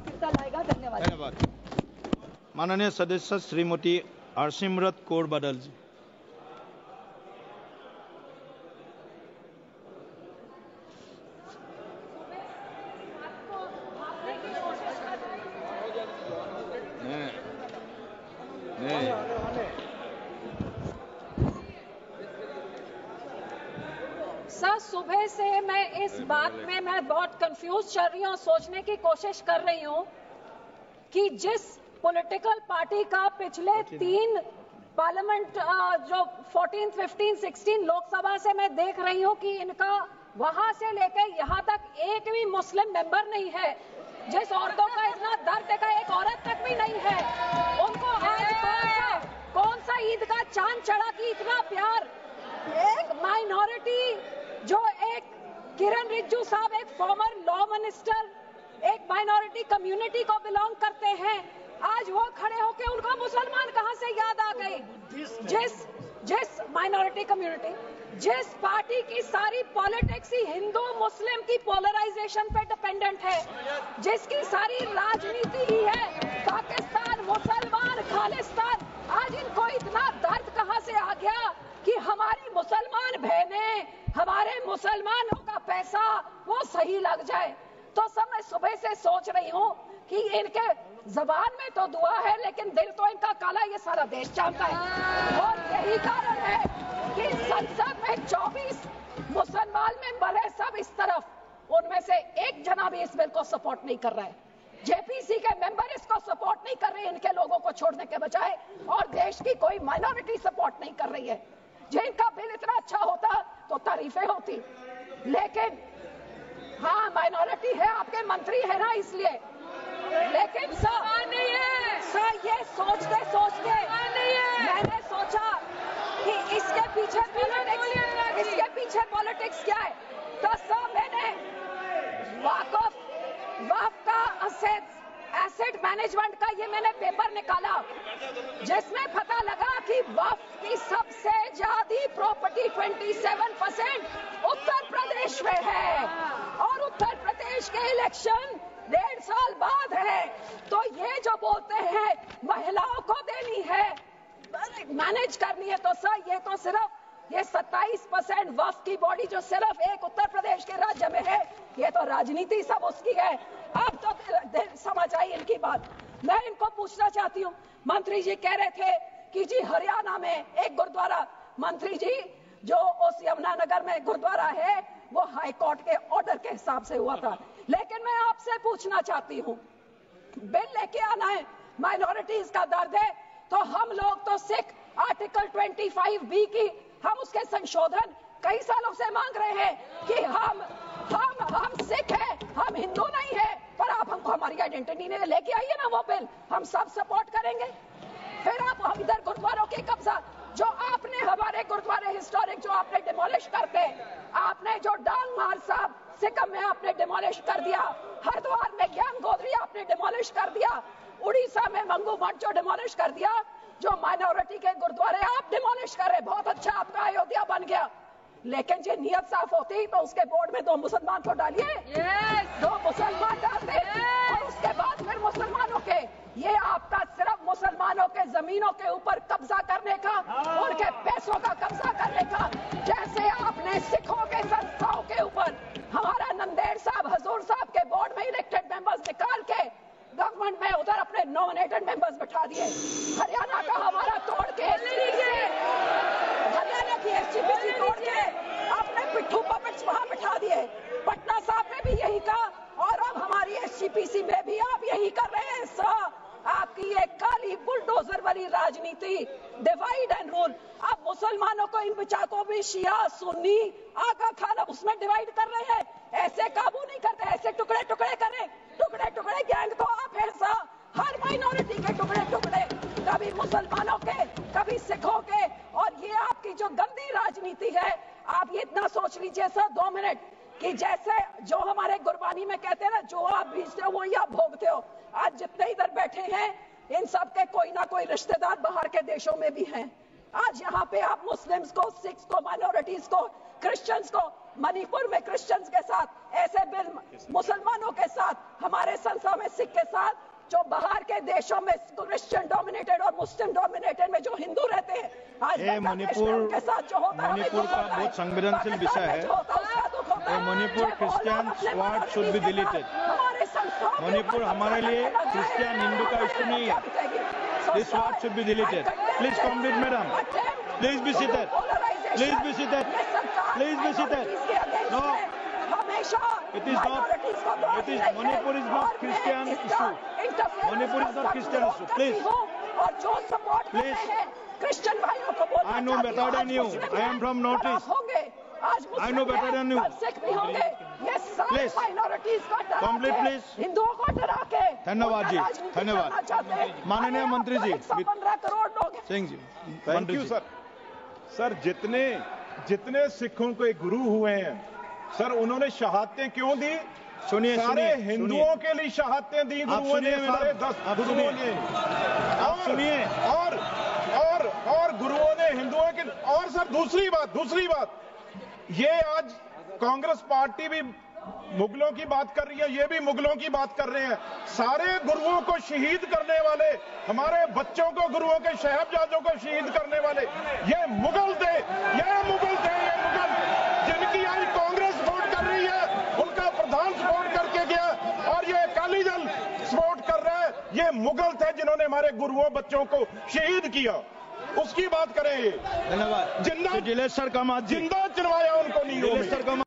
स्थिरता लाएगा। धन्यवाद। धन्यवाद। माननीय सदस्य श्रीमती हरसिमरत कौर बादल जी। सर, सुबह से मैं इस बात में मैं बहुत कंफ्यूज चल रही हूँ, सोचने की कोशिश कर रही हूँ कि जिस पॉलिटिकल पार्टी का पिछले 3 पार्लियामेंट जो 14, 15, 16 लोकसभा से मैं देख रही हूँ कि इनका वहां से लेकर यहाँ तक एक भी मुस्लिम मेंबर नहीं है। जिस औरतों का इतना दर्द का एक औरत तक भी नहीं है, उनको आज कौन सा ईद का चांद चढ़ा कि इतना प्यार। एक माइनॉरिटी जो एक किरण रिजिजू साहब एक फॉर्मर लॉ मिनिस्टर एक माइनॉरिटी कम्युनिटी को बिलोंग करते हैं, आज वो खड़े होके उनको मुसलमान कहां से याद आ गई। जिस माइनॉरिटी कम्युनिटी, जिस पार्टी की सारी पॉलिटिक्स ही हिंदू मुस्लिम की पोलराइजेशन पे डिपेंडेंट है, जिसकी सारी राजनीति ही है पाकिस्तान मुसलमान खालिस्तान, आज इनको इतना दर्द कहां से आ गया कि हमारी मुसलमान बहनें, हमारे मुसलमानों का पैसा वो सही लग जाए। तो सब मैं सुबह से सोच रही हूँ कि इनके जबान में तो दुआ है लेकिन दिल तो इनका काला, ये सारा देश जानता है। और यही कारण है कि संसद में 24 मुसलमान मेंबर है, सब इस तरफ, उनमें से एक जना भी इस बिल को सपोर्ट नहीं कर रहा है। जेपीसी के मेंबर इसको सपोर्ट नहीं कर रहे हैं, इनके लोगों को छोड़ने के बजाय, और देश की कोई माइनॉरिटी सपोर्ट नहीं कर रही है। जिनका बिल इतना अच्छा होता तो तारीफें होती, लेकिन हाँ माइनॉरिटी है, आपके मंत्री है ना इसलिए, लेकिन सर नहीं है। सर ये सोचते सोचते मैंने सोचा कि इसके पीछे पॉलिटिक्स क्या है। तो सर मैंने वक्फ का एसेट मैनेजमेंट का ये मैंने पेपर निकाला, जिसमें पता लगा कि वक्फ की सबसे ज्यादा प्रॉपर्टी 27% उत्तर प्रदेश में है, और उत्तर प्रदेश के इलेक्शन 1.5 साल बाद है। तो ये जो बोलते हैं महिलाओं को देनी है, मैनेज करनी है, तो सर ये तो सिर्फ ये 27% वक्फ की बॉडी जो सिर्फ एक उत्तर प्रदेश के राज्य में है, ये तो राजनीति सब उसकी है। अब तो समझ आई इनकी बात। मैं इनको पूछना चाहती हूँ, मंत्री जी कह रहे थे कि जी हरियाणा में एक गुरुद्वारा, मंत्री जी जो उस यमुनानगर में गुरुद्वारा है वो हाई कोर्ट के ऑर्डर के हिसाब से हुआ था, लेकिन मैं आपसे पूछना चाहती हूँ, बिल लेके आना है, माइनॉरिटीज का दर्द है, तो हम लोग तो सिख आर्टिकल 25B की हम उसके संशोधन कई सालों से मांग रहे हैं कि हम सिख हैं, हम हिंदू नहीं है, पर आप हमको हमारी आइडेंटिटी नहीं लेके आइए ना वो बिल, हम सब सपोर्ट करेंगे। फिर आप हम इधर गुरुद्वारों के कब्जा, जो आपने हमारे गुरुद्वारे हिस्टोरिक जो आपने डिमोलिश करते, आपने जो डांग मार साहब सिक्किम में आपने डिमोलिश कर दिया, हरिद्वार में ज्ञान गोदरी आपने डिमोलिश कर दिया, उड़ीसा में मंगू मठ जो डिमोलिश कर दिया, जो माइनॉरिटी के गुरुद्वारे आप डिमोलिश कर रहे, बहुत अच्छा आपका अयोध्या बन गया, लेकिन जो नियत साफ होती तो उसके बोर्ड में 2 मुसलमान को डालिए, 2 मुसलमान डाल दे, और उसके बाद फिर मुसलमानों के, ये आपका सिर्फ मुसलमानों के जमीनों के ऊपर कब्जा करने का, उनके पैसों का कब्जा करने का, जैसे आपने सिखों के संस्थाओं के ऊपर हमारा नंदेड़ साहब हजूर साहब के बोर्ड में इलेक्टेड मेंबर्स निकाल के गवर्नमेंट में उधर अपने नॉमिनेटेड मेंबर्स बैठा दिए, हरियाणा का हमारा तोड़ के, हरियाणा की एसजीपीसी तोड़ के आपने पिट्ठू पपेट्स वहां बैठा दिए, पटना साहब में भी यही कहा, और अब हमारी एसजीपीसी में भी आप यही कर रहे हैं। सर आपकी ये काली बुलडोजर वाली राजनीति, डिवाइड एंड रूल, अब मुसलमानों को इन बिचारों भी शिया सुन्नी आका खान उसमें डिवाइड कर रहे हैं, ऐसे काबू नहीं करते, ऐसे टुकड़े टुकड़े करें, टुकड़े टुकड़े गैंग तो आप हैं सर, हर माइनॉरिटी के टुकड़े टुकड़े, कभी मुसलमानों के कभी सिखों के, और ये आपकी जो गंदी राजनीति है, आप ये इतना सोच लीजिए सर 2 मिनट कि जैसे जो हमारे गुरबानी में कहते हैं ना, जो आप बीजते हो वही आप भोगते हो। आज जितने इधर बैठे हैं इन सब के कोई ना कोई रिश्तेदार बाहर के देशों में भी हैं। आज यहाँ पे आप मुस्लिम्स को, सिख्स को, माइनॉरिटीज को, क्रिश्चियंस को मणिपुर में क्रिश्चियंस के साथ ऐसे बिल मुसलमानों के साथ, हमारे संस्था में सिख के साथ, जो बाहर के देशों में क्रिश्चियन डोमिनेटेड और मुस्लिम डोमिनेटेड में जो हिंदू रहते हैं, आज मणिपुर के साथ जो होता है, मणिपुर का बहुत संवेदनशील विषय है। Manipur Christian word should be deleted. Manipur हमारे लिए क्रिश्चियन हिंदू का इश्यू नहीं है। This word should be deleted. Please complete madam, please be seated, please be seated, please be seated. No, it is not, it is, Manipur is not Christian issue. Manipur is not Christian issue. Please, और जो support please, Christian भाइयों को बोलना I know better than you. I am from Northeast. आज I know better than you. Sikh भी होंगे। ये सारे Please, माइनॉरिटीज का डरा complete के, please. हिंदुओं को डरा के धन्यवाद जी, धन्यवाद। माननीय मंत्री जी, 15 करोड़ लोग Singh ji, thank you sir. Sir जितने सिखों के गुरु हुए हैं सर, उन्होंने शहादतें क्यों दी? सुनिए, सारे सुनिए, हिंदुओं के लिए शहादतें दी गुरुओं ने, सारे 10 गुरुओं ने। आप सुनिए, और गुरुओं ने हिंदुओं के। और सर दूसरी बात, ये आज कांग्रेस पार्टी भी मुगलों की बात कर रही है, ये भी मुगलों की बात कर रहे हैं। सारे गुरुओं को शहीद करने वाले, हमारे बच्चों को, गुरुओं के साहिबजादों को शहीद करने वाले, ये मुगल थे, जिनकी आज कांग्रेस सपोर्ट कर रही है, उनका प्रधान सपोर्ट करके गया, और ये अकाली दल सपोर्ट कर रहा है। ये मुगल थे जिन्होंने हमारे गुरुओं, बच्चों को शहीद किया, उसकी बात करें। धन्यवाद। जिंदा जिलेश्वर कामत जी, जिंदा चलवाया उनको नीलों में।